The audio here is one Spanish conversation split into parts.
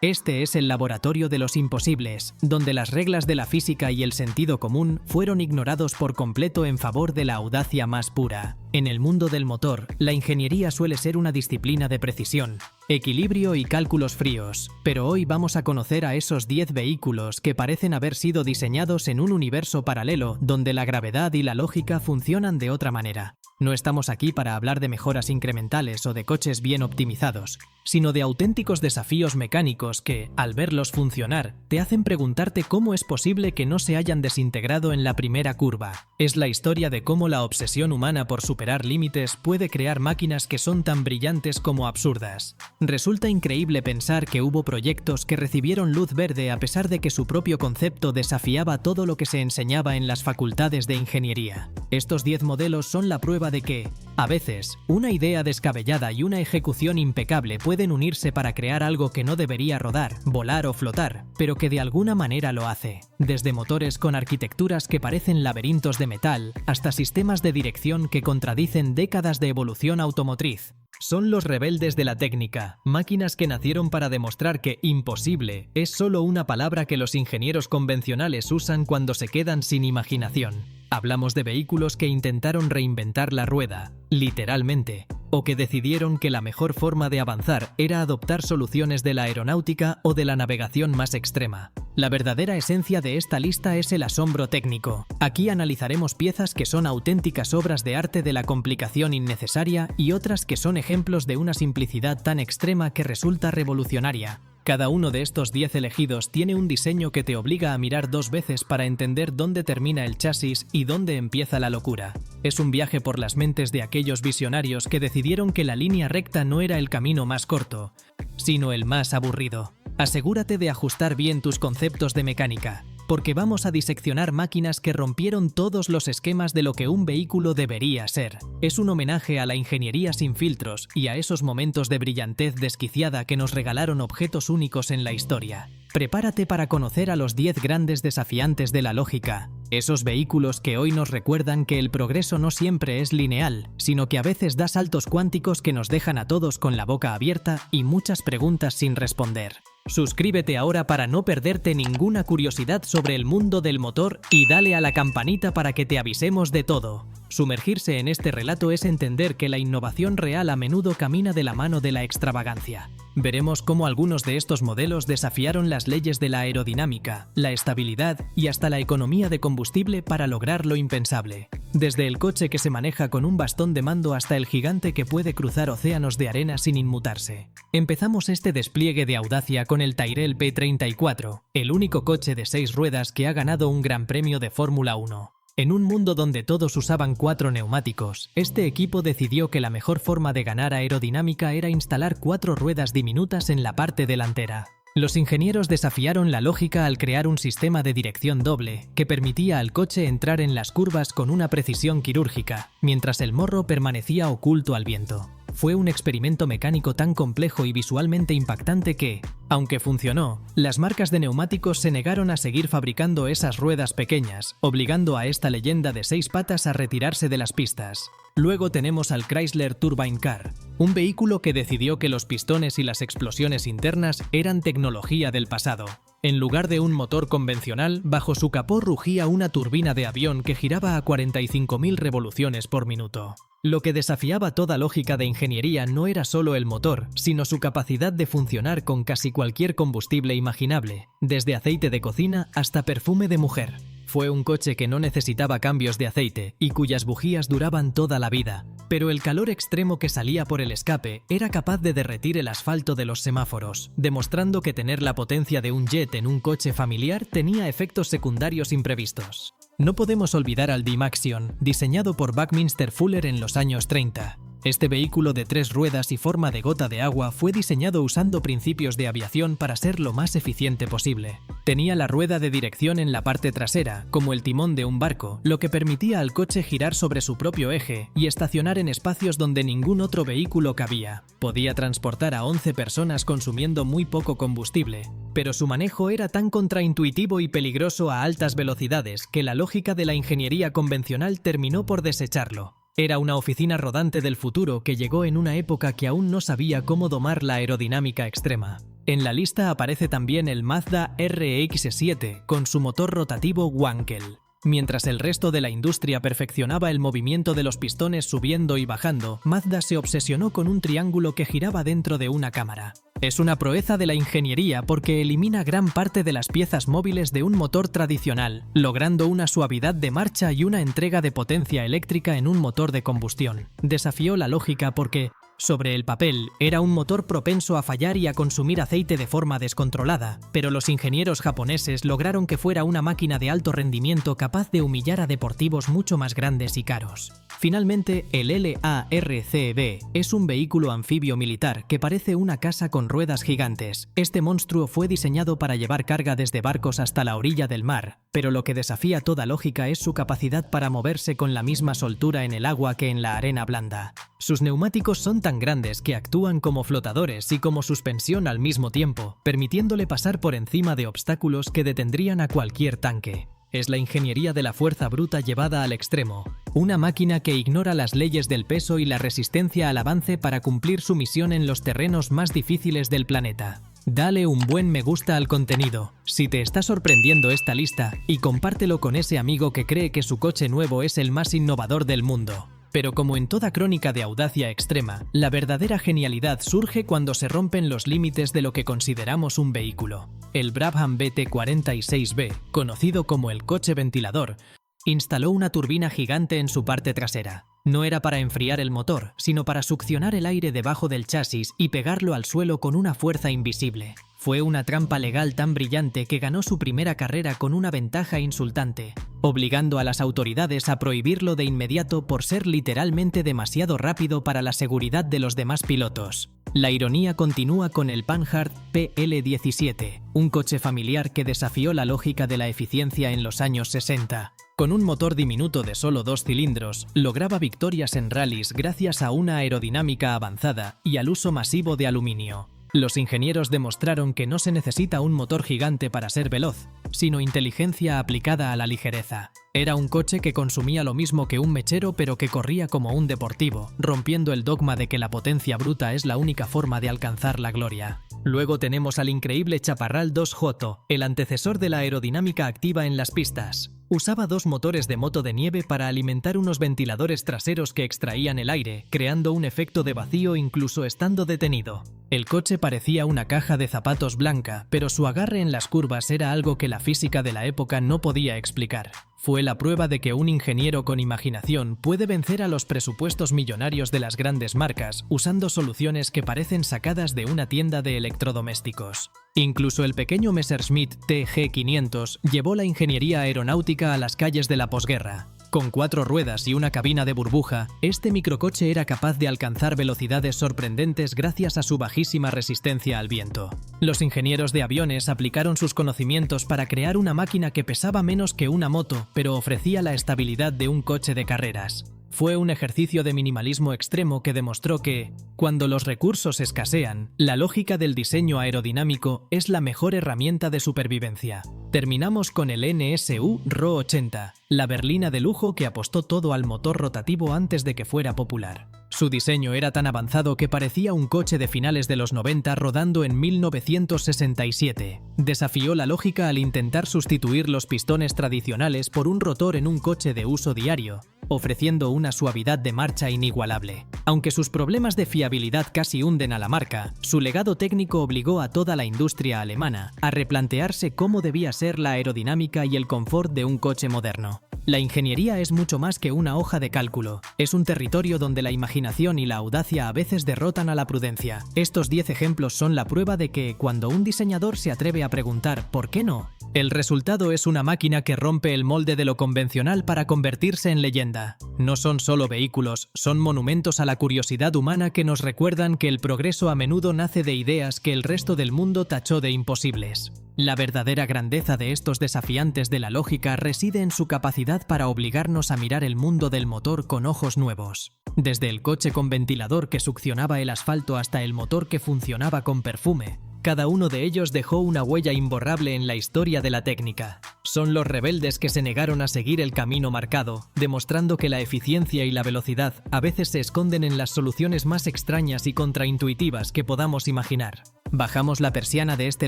Este es el laboratorio de los imposibles, donde las reglas de la física y el sentido común fueron ignorados por completo en favor de la audacia más pura. En el mundo del motor, la ingeniería suele ser una disciplina de precisión, equilibrio y cálculos fríos, pero hoy vamos a conocer a esos 10 vehículos que parecen haber sido diseñados en un universo paralelo donde la gravedad y la lógica funcionan de otra manera. No estamos aquí para hablar de mejoras incrementales o de coches bien optimizados, sino de auténticos desafíos mecánicos que, al verlos funcionar, te hacen preguntarte cómo es posible que no se hayan desintegrado en la primera curva. Es la historia de cómo la obsesión humana por superar límites puede crear máquinas que son tan brillantes como absurdas. Resulta increíble pensar que hubo proyectos que recibieron luz verde a pesar de que su propio concepto desafiaba todo lo que se enseñaba en las facultades de ingeniería. Estos 10 modelos son la prueba de que, a veces, una idea descabellada y una ejecución impecable pueden unirse para crear algo que no debería rodar, volar o flotar, pero que de alguna manera lo hace. Desde motores con arquitecturas que parecen laberintos de metal, hasta sistemas de dirección que contradicen décadas de evolución automotriz. Son los rebeldes de la técnica, máquinas que nacieron para demostrar que imposible es solo una palabra que los ingenieros convencionales usan cuando se quedan sin imaginación. Hablamos de vehículos que intentaron reinventar la rueda, literalmente, o que decidieron que la mejor forma de avanzar era adoptar soluciones de la aeronáutica o de la navegación más extrema. La verdadera esencia de esta lista es el asombro técnico. Aquí analizaremos piezas que son auténticas obras de arte de la complicación innecesaria y otras que son ejemplos de una simplicidad tan extrema que resulta revolucionaria. Cada uno de estos 10 elegidos tiene un diseño que te obliga a mirar 2 veces para entender dónde termina el chasis y dónde empieza la locura. Es un viaje por las mentes de aquellos visionarios que decidieron que la línea recta no era el camino más corto, sino el más aburrido. Asegúrate de ajustar bien tus conceptos de mecánica, porque vamos a diseccionar máquinas que rompieron todos los esquemas de lo que un vehículo debería ser. Es un homenaje a la ingeniería sin filtros y a esos momentos de brillantez desquiciada que nos regalaron objetos únicos en la historia. Prepárate para conocer a los 10 grandes desafiantes de la lógica, esos vehículos que hoy nos recuerdan que el progreso no siempre es lineal, sino que a veces da saltos cuánticos que nos dejan a todos con la boca abierta y muchas preguntas sin responder. Suscríbete ahora para no perderte ninguna curiosidad sobre el mundo del motor y dale a la campanita para que te avisemos de todo. Sumergirse en este relato es entender que la innovación real a menudo camina de la mano de la extravagancia. Veremos cómo algunos de estos modelos desafiaron las leyes de la aerodinámica, la estabilidad y hasta la economía de combustible para lograr lo impensable. Desde el coche que se maneja con un bastón de mando hasta el gigante que puede cruzar océanos de arena sin inmutarse. Empezamos este despliegue de audacia con el Tyrrell P34, el único coche de 6 ruedas que ha ganado un Gran Premio de Fórmula 1. En un mundo donde todos usaban 4 neumáticos, este equipo decidió que la mejor forma de ganar aerodinámica era instalar 4 ruedas diminutas en la parte delantera. Los ingenieros desafiaron la lógica al crear un sistema de dirección doble que permitía al coche entrar en las curvas con una precisión quirúrgica, mientras el morro permanecía oculto al viento. Fue un experimento mecánico tan complejo y visualmente impactante que, aunque funcionó, las marcas de neumáticos se negaron a seguir fabricando esas ruedas pequeñas, obligando a esta leyenda de 6 patas a retirarse de las pistas. Luego tenemos al Chrysler Turbine Car, un vehículo que decidió que los pistones y las explosiones internas eran tecnología del pasado. En lugar de un motor convencional, bajo su capó rugía una turbina de avión que giraba a 45.000 revoluciones por minuto. Lo que desafiaba toda lógica de ingeniería no era solo el motor, sino su capacidad de funcionar con casi cualquier combustible imaginable, desde aceite de cocina hasta perfume de mujer. Fue un coche que no necesitaba cambios de aceite y cuyas bujías duraban toda la vida, pero el calor extremo que salía por el escape era capaz de derretir el asfalto de los semáforos, demostrando que tener la potencia de un jet en un coche familiar tenía efectos secundarios imprevistos. No podemos olvidar al D-Maxion, diseñado por Buckminster Fuller en los años 30. Este vehículo de 3 ruedas y forma de gota de agua fue diseñado usando principios de aviación para ser lo más eficiente posible. Tenía la rueda de dirección en la parte trasera, como el timón de un barco, lo que permitía al coche girar sobre su propio eje y estacionar en espacios donde ningún otro vehículo cabía. Podía transportar a 11 personas consumiendo muy poco combustible, pero su manejo era tan contraintuitivo y peligroso a altas velocidades que la lógica de la ingeniería convencional terminó por desecharlo. Era una oficina rodante del futuro que llegó en una época que aún no sabía cómo domar la aerodinámica extrema. En la lista aparece también el Mazda RX-7 con su motor rotativo Wankel. Mientras el resto de la industria perfeccionaba el movimiento de los pistones subiendo y bajando, Mazda se obsesionó con un triángulo que giraba dentro de una cámara. Es una proeza de la ingeniería porque elimina gran parte de las piezas móviles de un motor tradicional, logrando una suavidad de marcha y una entrega de potencia eléctrica en un motor de combustión. Desafió la lógica porque, sobre el papel, era un motor propenso a fallar y a consumir aceite de forma descontrolada, pero los ingenieros japoneses lograron que fuera una máquina de alto rendimiento capaz de humillar a deportivos mucho más grandes y caros. Finalmente, el LARCB es un vehículo anfibio militar que parece una casa con ruedas gigantes. Este monstruo fue diseñado para llevar carga desde barcos hasta la orilla del mar, pero lo que desafía toda lógica es su capacidad para moverse con la misma soltura en el agua que en la arena blanda. Sus neumáticos son tan grandes que actúan como flotadores y como suspensión al mismo tiempo, permitiéndole pasar por encima de obstáculos que detendrían a cualquier tanque. Es la ingeniería de la fuerza bruta llevada al extremo, una máquina que ignora las leyes del peso y la resistencia al avance para cumplir su misión en los terrenos más difíciles del planeta. Dale un buen me gusta al contenido, si te está sorprendiendo esta lista, y compártelo con ese amigo que cree que su coche nuevo es el más innovador del mundo. Pero como en toda crónica de audacia extrema, la verdadera genialidad surge cuando se rompen los límites de lo que consideramos un vehículo. El Brabham BT46B, conocido como el coche ventilador, instaló una turbina gigante en su parte trasera. No era para enfriar el motor, sino para succionar el aire debajo del chasis y pegarlo al suelo con una fuerza invisible. Fue una trampa legal tan brillante que ganó su primera carrera con una ventaja insultante, obligando a las autoridades a prohibirlo de inmediato por ser literalmente demasiado rápido para la seguridad de los demás pilotos. La ironía continúa con el Panhard PL17, un coche familiar que desafió la lógica de la eficiencia en los años 60. Con un motor diminuto de solo 2 cilindros, lograba victorias en rallies gracias a una aerodinámica avanzada y al uso masivo de aluminio. Los ingenieros demostraron que no se necesita un motor gigante para ser veloz, sino inteligencia aplicada a la ligereza. Era un coche que consumía lo mismo que un mechero pero que corría como un deportivo, rompiendo el dogma de que la potencia bruta es la única forma de alcanzar la gloria. Luego tenemos al increíble Chaparral 2J, el antecesor de la aerodinámica activa en las pistas. Usaba 2 motores de moto de nieve para alimentar unos ventiladores traseros que extraían el aire, creando un efecto de vacío incluso estando detenido. El coche parecía una caja de zapatos blanca, pero su agarre en las curvas era algo que la física de la época no podía explicar. Fue la prueba de que un ingeniero con imaginación puede vencer a los presupuestos millonarios de las grandes marcas usando soluciones que parecen sacadas de una tienda de electrodomésticos. Incluso el pequeño Messerschmitt TG500 llevó la ingeniería aeronáutica a las calles de la posguerra. Con 4 ruedas y una cabina de burbuja, este microcoche era capaz de alcanzar velocidades sorprendentes gracias a su bajísima resistencia al viento. Los ingenieros de aviones aplicaron sus conocimientos para crear una máquina que pesaba menos que una moto, pero ofrecía la estabilidad de un coche de carreras. Fue un ejercicio de minimalismo extremo que demostró que, cuando los recursos escasean, la lógica del diseño aerodinámico es la mejor herramienta de supervivencia. Terminamos con el NSU RO 80, la berlina de lujo que apostó todo al motor rotativo antes de que fuera popular. Su diseño era tan avanzado que parecía un coche de finales de los 90 rodando en 1967. Desafió la lógica al intentar sustituir los pistones tradicionales por un rotor en un coche de uso diario, ofreciendo una suavidad de marcha inigualable. Aunque sus problemas de fiabilidad casi hunden a la marca, su legado técnico obligó a toda la industria alemana a replantearse cómo debía ser la aerodinámica y el confort de un coche moderno. La ingeniería es mucho más que una hoja de cálculo. Es un territorio donde la imaginación y la audacia a veces derrotan a la prudencia. Estos 10 ejemplos son la prueba de que, cuando un diseñador se atreve a preguntar ¿por qué no?, el resultado es una máquina que rompe el molde de lo convencional para convertirse en leyenda. No son solo vehículos, son monumentos a la curiosidad humana que nos recuerdan que el progreso a menudo nace de ideas que el resto del mundo tachó de imposibles. La verdadera grandeza de estos desafiantes de la lógica reside en su capacidad para obligarnos a mirar el mundo del motor con ojos nuevos. Desde el coche con ventilador que succionaba el asfalto hasta el motor que funcionaba con perfume, Cada uno de ellos dejó una huella imborrable en la historia de la técnica. Son los rebeldes que se negaron a seguir el camino marcado, demostrando que la eficiencia y la velocidad a veces se esconden en las soluciones más extrañas y contraintuitivas que podamos imaginar. Bajamos la persiana de este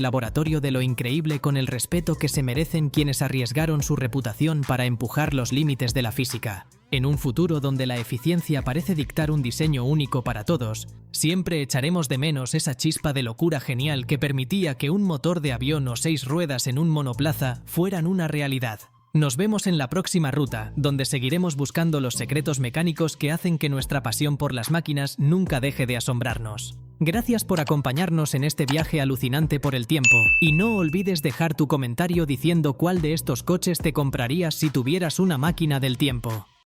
laboratorio de lo increíble con el respeto que se merecen quienes arriesgaron su reputación para empujar los límites de la física. En un futuro donde la eficiencia parece dictar un diseño único para todos, siempre echaremos de menos esa chispa de locura genial que permitía que un motor de avión o 6 ruedas en un monoplaza fueran una realidad. Nos vemos en la próxima ruta, donde seguiremos buscando los secretos mecánicos que hacen que nuestra pasión por las máquinas nunca deje de asombrarnos. Gracias por acompañarnos en este viaje alucinante por el tiempo, y no olvides dejar tu comentario diciendo cuál de estos coches te comprarías si tuvieras una máquina del tiempo.